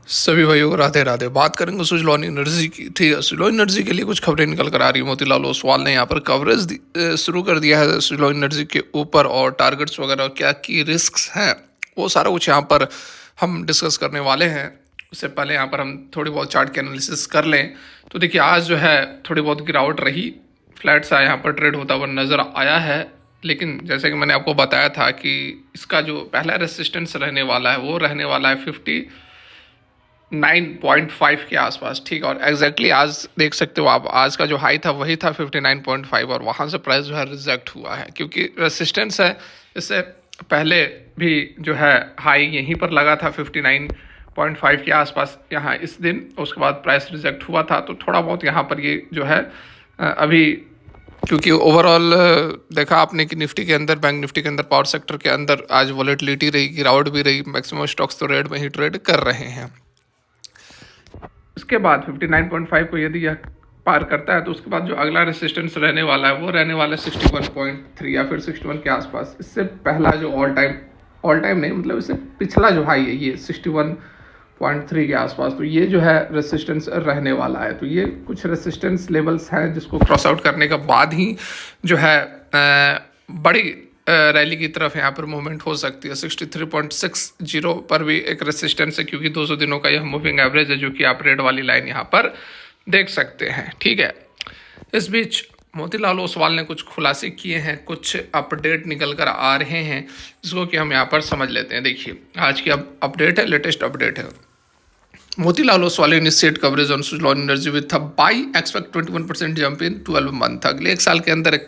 सभी भाइयों को राधे राधे। बात करेंगे सुजलॉन एनर्जी की। ठीक है, सुजलॉन एनर्जी के लिए कुछ खबरें निकल कर आ रही है। मोतीलाल ओसवाल ने यहाँ पर कवरेज शुरू कर दिया है सुजलॉन एनर्जी के ऊपर, और टारगेट्स वगैरह क्या की रिस्क्स हैं वो सारा कुछ यहाँ पर हम डिस्कस करने वाले हैं। उससे पहले यहाँ पर हम थोड़ी बहुत चार्ट के एनालिसिस कर लें। तो देखिए, आज जो है थोड़ी बहुत गिरावट रही, फ्लैट सा यहाँ पर ट्रेड होता हुआ नज़र आया है। लेकिन जैसे कि मैंने आपको बताया था कि इसका जो पहला रेसिस्टेंस रहने वाला है वो रहने वाला है 59.5 के आसपास। ठीक है, और एग्जैक्टली आज देख सकते हो आप, आज का जो हाई था वही था 59.5, और वहाँ से प्राइस जो है रिजेक्ट हुआ है क्योंकि रेसिस्टेंस है। इससे पहले भी जो है हाई यहीं पर लगा था 59.5 के आसपास यहाँ इस दिन, उसके बाद प्राइस रिजेक्ट हुआ था। तो थोड़ा बहुत यहाँ पर ये जो है अभी, क्योंकि ओवरऑल देखा आपने कि निफ्टी के अंदर, बैंक निफ्टी के अंदर, पावर सेक्टर के अंदर आज वॉलेटिलिटी रही, गिरावट भी रही, मैक्सिमम स्टॉक्स तो रेड में ही ट्रेड कर रहे हैं। उसके बाद 59.5 को यदि यह पार करता है तो उसके बाद जो अगला रेसिस्टेंस रहने वाला है वो रहने वाला है 61.3 या फिर 61 के आसपास। इससे पहला जो ऑल टाइम नहीं, मतलब इससे पिछला जो हाई है ये 61.3 के आसपास। तो ये जो है रेसिस्टेंस रहने वाला है। तो ये कुछ रेसिस्टेंस लेवल्स हैं जिसको क्रॉस आउट करने के बाद ही जो है बड़ी रैली की तरफ यहाँ पर मूवमेंट हो सकती है। 63.60 पर भी एक रेसिस्टेंस है, क्योंकि 200 दिनों का यह मूविंग एवरेज है, जो कि आप रेड वाली लाइन यहाँ पर देख सकते हैं। ठीक है, इस बीच मोतीलाल ओसवाल ने कुछ खुलासे किए हैं, कुछ अपडेट निकल कर आ रहे हैं, जिसको कि हम यहाँ पर समझ लेते हैं। देखिए, आज की अब अपडेट है, लेटेस्ट अपडेट है। Motilal Oswal initiate coverage on Suzlon energy with a by expect 21% jump in 12 month. अगले एक साल के अंदर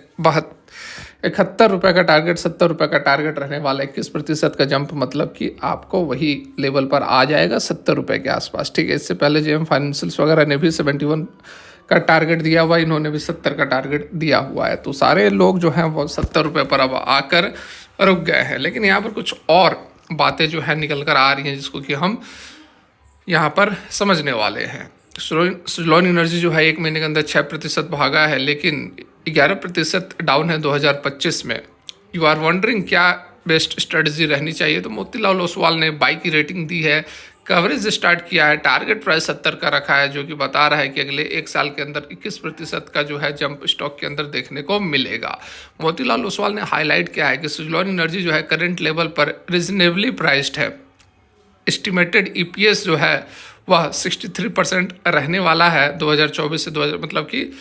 71 रुपये का टारगेट, 70 रुपये का टारगेट रहने वाला, 21% का जंप, मतलब कि आपको वही लेवल पर आ जाएगा 70 रुपये के आसपास। ठीक है, इससे पहले जेएम फाइनेंशियल्स वगैरह ने भी 71 का टारगेट दिया हुआ, इन्होंने भी 70 का टारगेट दिया हुआ है। तो सारे लोग जो हैं वो 70 रुपये पर अब आकर रुक गए हैं। लेकिन यहाँ पर कुछ और बातें जो है निकल कर आ रही हैं, जिसको कि हम यहाँ पर समझने वाले हैं। सुजलॉन एनर्जी जो है एक महीने के अंदर 6% भागा है, लेकिन 11% डाउन है 2025 में। यू आर वंडरिंग क्या बेस्ट स्ट्रेटजी रहनी चाहिए, तो मोतीलाल ओसवाल ने बाई की रेटिंग दी है, कवरेज स्टार्ट किया है, टारगेट प्राइस 70 का रखा है, जो कि बता रहा है कि अगले एक साल के अंदर 21% का जो है जंप स्टॉक के अंदर देखने को मिलेगा। मोतीलाल ओसवाल ने हाईलाइट किया है कि सुजलॉन एनर्जी जो है करंट लेवल पर रिजनेबली प्राइस्ड है। एस्टिमेटेड ईपीएस जो है वह 63% रहने वाला है 2024 से 2000, मतलब कि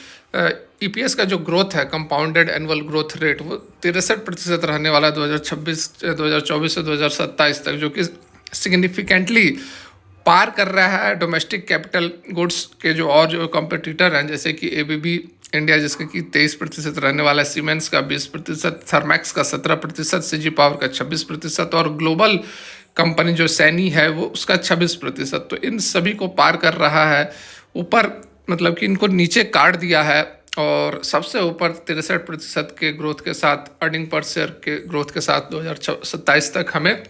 ईपीएस का जो ग्रोथ है, कंपाउंडेड एनुअल ग्रोथ रेट, वो 63% रहने वाला है 2024 से 2027 तक, जो कि सिग्निफिकेंटली पार कर रहा है डोमेस्टिक कैपिटल गुड्स के जो और जो कंपटीटर हैं, जैसे कि एबीबी इंडिया जिसका कि 23% रहने वाला है, सीमेंस का 20%, थर्मैक्स का 17%, सीजी पावर का 26%, और ग्लोबल कंपनी जो सैनी है वो उसका 26%। तो इन सभी को पार कर रहा है ऊपर, मतलब कि इनको नीचे काट दिया है, और सबसे ऊपर 63% के ग्रोथ के साथ, अर्निंग पर शेयर के ग्रोथ के साथ 2027 तक हमें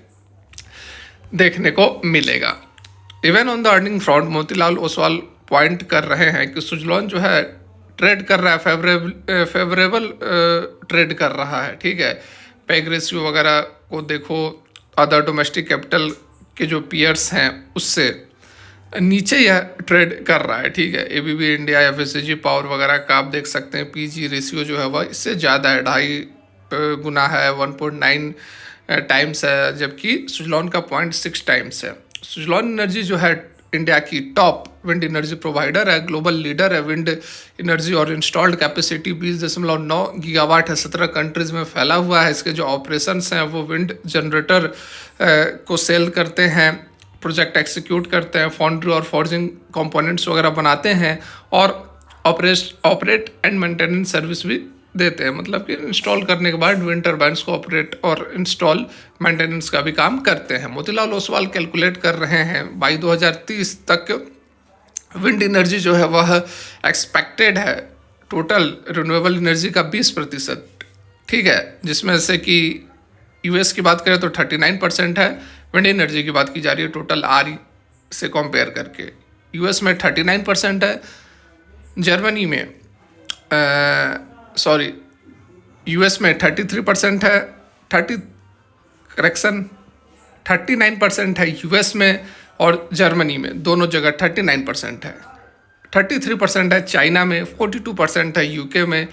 देखने को मिलेगा। Even on the earning front, Motilal Oswal point कर रहे हैं कि सुजलॉन जो है ट्रेड कर रहा है, फेवरेबल ट्रेड कर रहा है। ठीक है, पैग रेशियो वगैरह को देखो, अदर डोमेस्टिक कैपिटल के जो पीयर्स हैं उससे नीचे यह ट्रेड कर रहा है। ठीक है, एबीबी इंडिया या फिर सीजी पावर वगैरह का आप देख सकते हैं पीजी रेशियो जो है वह इससे ज़्यादा है, 2.5 गुना है, 1.9 टाइम्स है, जबकि सुजलॉन का 0.6 टाइम्स है। सुजलॉन एनर्जी जो है इंडिया की टॉप विंड एनर्जी प्रोवाइडर है, ग्लोबल लीडर है विंड एनर्जी, और इंस्टॉल्ड कैपेसिटी 20.9 गीगावाट है, 17 कंट्रीज में फैला हुआ है। इसके जो ऑपरेशंस हैं वो विंड जनरेटर को सेल करते हैं, प्रोजेक्ट एक्सिक्यूट करते हैं, फाउंड्री और फॉर्जिंग कंपोनेंट्स वगैरह बनाते हैं, और ऑपरेट एंड मेंटेनेंस सर्विस भी देते हैं, मतलब कि इंस्टॉल करने के बाद विंड टर्बाइन्स को ऑपरेट और इंस्टॉल मेंटेनेंस का भी काम करते हैं। मोतीलाल ओसवाल कैलकुलेट कर रहे हैं बाई 2030 तक विंड एनर्जी जो है वह एक्सपेक्टेड है टोटल रिन्यूएबल एनर्जी का 20%। ठीक है, जिसमें से कि यूएस की बात करें तो 39% है, विंड एनर्जी की बात की जा रही है टोटल आर से कंपेयर करके। यूएस में 39% है, जर्मनी में यूएस में 33% है, 39% है यूएस में, और जर्मनी में, दोनों जगह 39% है। 33% है चाइना में, 42% है यूके में।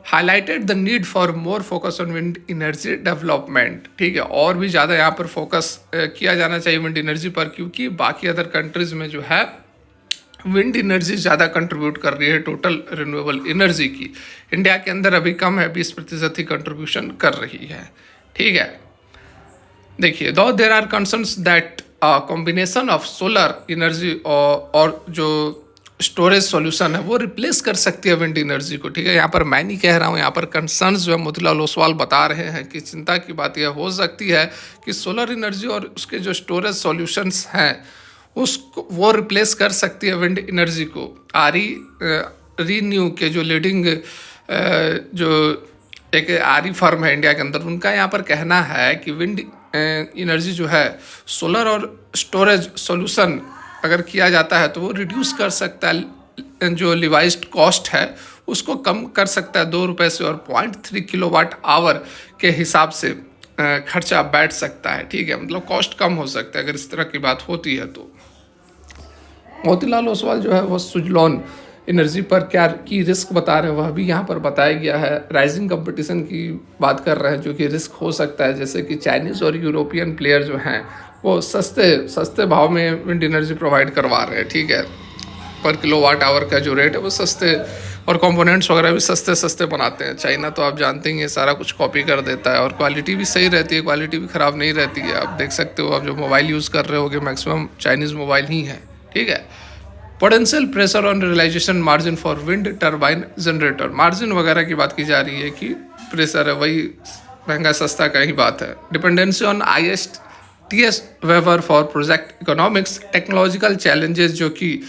Highlighted the need for more focus on wind energy development, ठीक है, और भी ज़्यादा यहाँ पर फोकस किया जाना चाहिए विंड एनर्जी पर, क्योंकि बाकी अदर कंट्रीज़ में जो है विंड एनर्जी ज़्यादा कंट्रीब्यूट कर रही है टोटल रिन्यूएबल एनर्जी की। इंडिया के अंदर अभी कम है, 20% ही कंट्रीब्यूशन कर रही है, ठीक है। देखिए, दो there are concerns that combination of solar energy और जो स्टोरेज सॉल्यूशन है वो रिप्लेस कर सकती है विंड एनर्जी को, ठीक है। यहाँ पर मैं नहीं कह रहा हूँ, यहाँ पर कंसर्न्स जो है मोतीलाल ओसवाल बता रहे हैं कि चिंता की बात यह हो सकती है कि सोलर एनर्जी और उसके जो स्टोरेज सॉल्यूशंस हैं उसको वो रिप्लेस कर सकती है विंड एनर्जी को। रीन्यू के जो लीडिंग जो एक आरी फर्म है इंडिया के अंदर, उनका यहाँ पर कहना है कि विंड एनर्जी जो है सोलर और स्टोरेज सॉल्यूशन अगर किया जाता है तो वो रिड्यूस कर सकता है, जो लिवाइज्ड कॉस्ट है उसको कम कर सकता है 2 रुपये से, और 0.3 किलोवाट आवर के हिसाब से खर्चा बैठ सकता है, ठीक है। मतलब कॉस्ट कम हो सकता है अगर इस तरह की बात होती है तो। मोतीलाल ओसवाल जो है वो सुजलॉन एनर्जी पर क्या की रिस्क बता रहे हैं वह भी यहाँ पर बताया गया है। राइजिंग कंपटीशन की बात कर रहे हैं जो कि रिस्क हो सकता है, जैसे कि चाइनीज़ और यूरोपियन प्लेयर जो हैं वो सस्ते भाव में विंड एनर्जी प्रोवाइड करवा रहे हैं, ठीक है। पर किलोवाट आवर का जो रेट है वो सस्ते, और कंपोनेंट्स वगैरह भी सस्ते बनाते हैं। चाइना तो आप जानते ही हैं सारा कुछ कॉपी कर देता है, और क्वालिटी भी सही रहती है, क्वालिटी भी ख़राब नहीं रहती है। आप देख सकते हो, आप जो मोबाइल यूज़ कर रहे होगे मैक्सिमम चाइनीज़ मोबाइल ही है, ठीक है। Potential pressure on realization margin for wind turbine generator, margin वगैरह की बात की जा रही है कि प्रेशर है, वही महंगा सस्ता का ही बात है। Dependency on ISTS waiver for project economics, technological challenges जो कि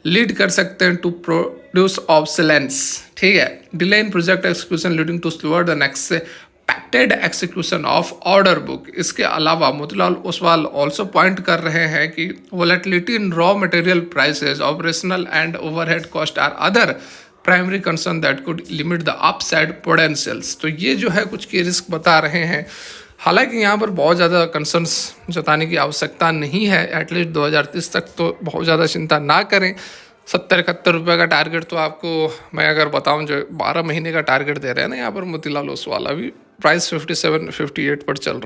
लीड कर सकते हैं टू प्रोड्यूस ऑब्सोलेंस, ठीक है। Delay in project execution leading to slower the expected execution of order book. इसके अलावा मोतीलाल ओसवाल ऑल्सो पॉइंट कर रहे हैं कि volatility in raw material prices, operational and overhead cost are other primary concern that could limit the upside potentials. तो ये जो है कुछ की रिस्क बता रहे हैं। हालांकि यहाँ पर बहुत ज़्यादा कंसर्न्स जताने की आवश्यकता नहीं है, एटलीस्ट 2030 तक तो बहुत ज़्यादा चिंता ना करें। 70-71 रुपये का टारगेट तो आपको मैं अगर बताऊं, जो 12 महीने का टारगेट दे रहे हैं ना यहाँ पर मोतीलाल ओसवाल, अभी प्राइस 57-58 पर चल रहा है।